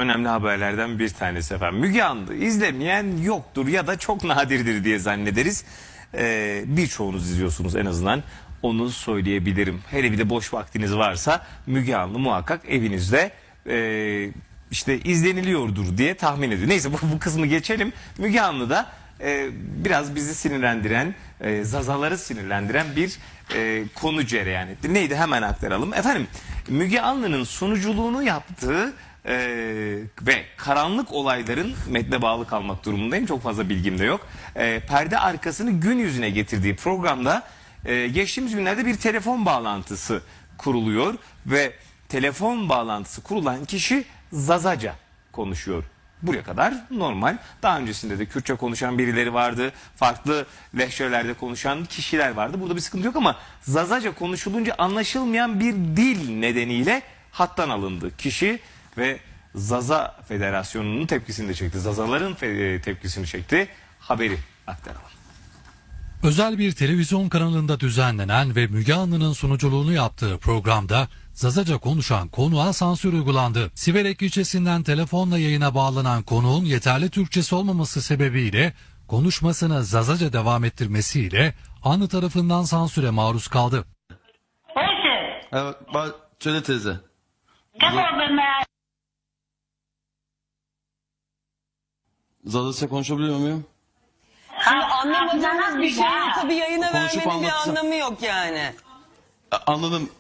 Önemli haberlerden bir tanesi efendim. Müge Anlı izlemeyen yoktur ya da çok nadirdir diye zannederiz. Birçoğunuz izliyorsunuz en azından, onu söyleyebilirim. Hele bir de boş vaktiniz varsa Müge Anlı muhakkak evinizde işte izleniliyordur diye tahmin ediyor. Neyse bu kısmı geçelim. Müge Anlı da biraz bizi sinirlendiren, zazaları sinirlendiren bir konu cereyan etti. Neydi, hemen aktaralım. Efendim, Müge Anlı'nın sunuculuğunu yaptığı ve karanlık olayların, metne bağlı kalmak durumundayım, çok fazla bilgim de yok, perde arkasını gün yüzüne getirdiği programda geçtiğimiz günlerde bir telefon bağlantısı kuruluyor ve telefon bağlantısı kurulan kişi Zazaca konuşuyor. Buraya kadar normal. Daha öncesinde de Kürtçe konuşan birileri vardı. Farklı lehçelerde konuşan kişiler vardı. Burada bir sıkıntı yok ama Zazaca konuşulunca anlaşılmayan bir dil nedeniyle hattan alındı kişi ve Zaza Federasyonu'nun tepkisini de çekti. Zazaların tepkisini çekti. Haberi aktaralım. Özel bir televizyon kanalında düzenlenen ve Müge Anlı'nın sunuculuğunu yaptığı programda Zazaca konuşan konuğa sansür uygulandı. Siverek ilçesinden telefonla yayına bağlanan konuğun yeterli Türkçesi olmaması sebebiyle konuşmasını Zazaca devam ettirmesiyle Anlı tarafından sansüre maruz kaldı. Neyse. Evet, söyle teyze. Kim oldun be? Zazaca konuşabiliyor muyum? Şimdi anlamadığımız bir şeyi tabii yayına Konuşup vermenin bir anlatsın. anlamı yok yani. Anladım.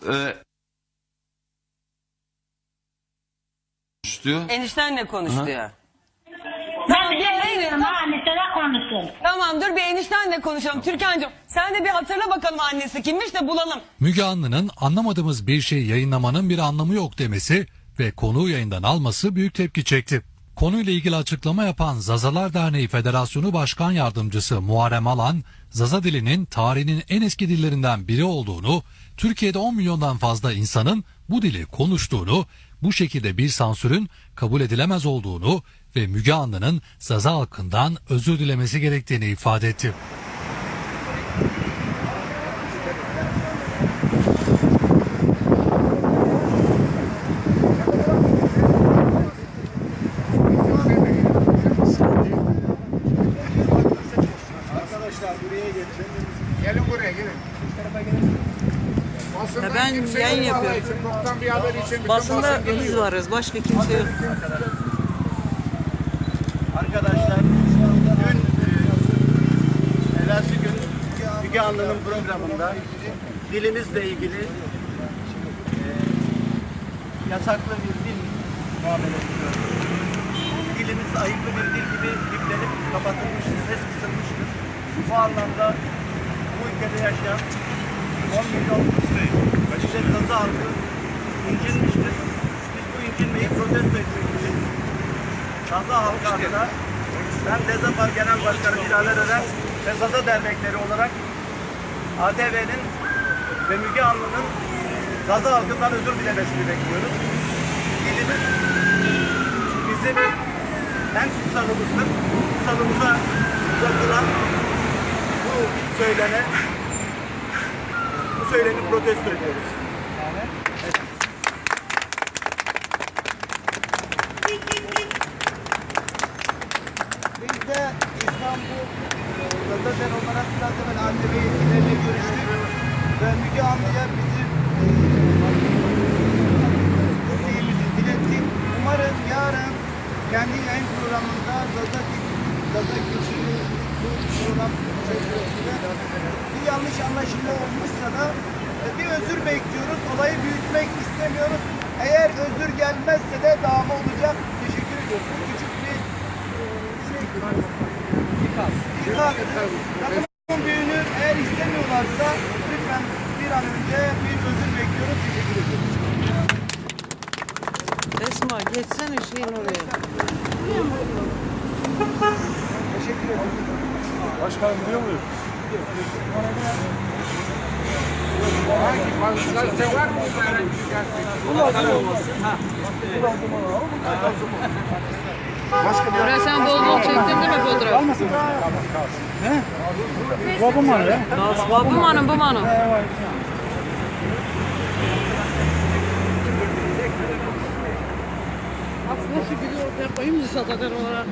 Diyor. Eniştenle konuş Aha. diyor. Ben bir şey veriyorum ha, annesine konuşsun. Tamam, dur bir eniştenle konuşalım. Türkan'cığım sen de bir hatırla bakalım annesi kimmiş de bulalım. Müge Anlı'nın anlamadığımız bir şeyi yayınlamanın bir anlamı yok demesi ve konuğu yayından alması büyük tepki çekti. Konuyla ilgili açıklama yapan Zazalar Derneği Federasyonu Başkan Yardımcısı Muharrem Alan, Zaza dilinin tarihinin en eski dillerinden biri olduğunu, Türkiye'de 10 milyondan fazla insanın bu dili konuştuğunu, bu şekilde bir sansürün kabul edilemez olduğunu ve Müge Anlı'nın Zaza halkından özür dilemesi gerektiğini ifade etti. Gelin buraya gelin. Ya ben yayın yapıyorum. Bir haber için bütün Basında basın biz varız. Başka kimse yok. Arkadaşlar, dün evvelsi gün Müge Anlı'nın programında dilimizle ilgili yasaklı bir dil muamelesi gördük. Dilimiz ayıplı bir dil gibi yüklenip kapatılmıştır, ses kısılmıştır. Bu anlamda bu ülkede yaşayan 10 milyon Zaza halkı incinmiştir. Biz bu incinmeyi protesto etmek için Zaza halkı adına ben Dezapar Genel Başkanı Bilal Ören ve Zaza dernekleri olarak ATV'nin ve Müge Anlı'nın Zaza halkından özür dilemesini bekliyoruz. Dilimiz bizim en kutsalımızdır. Kutsalımıza uzatılan bu söyleni protesto ediyoruz. Biz de İstanbul Zazader olarak biraz evvel ATV yetkilileriyle görüştük ve Müge Anlı'ya bizim isteğimizi dilettik. Umarım yarın kendi yayın programında Zaza geçişini bu program içerisinde bir yanlış anlaşılma olmuşsa da bir özür bekliyoruz. Olayı büyütmek istemiyoruz. Eğer özür gelmezse de dava olacak. Teşekkür ediyoruz. Bu küçük bir ikaz. Takımın büyüğünü eğer istemiyorlarsa lütfen bir an önce bir özür bekliyoruz. Teşekkür ediyoruz. Esma geçsene şeyin oraya. Teşekkür ederim. Başkanım biliyor muyum? Hangi manzarası var mı? Oraya sen bol bol çektin değil mi fotoğraf? Ne? Babam var ya. Bu manım. Nasıl gidiyor ortaya koyayım mı satater olarak?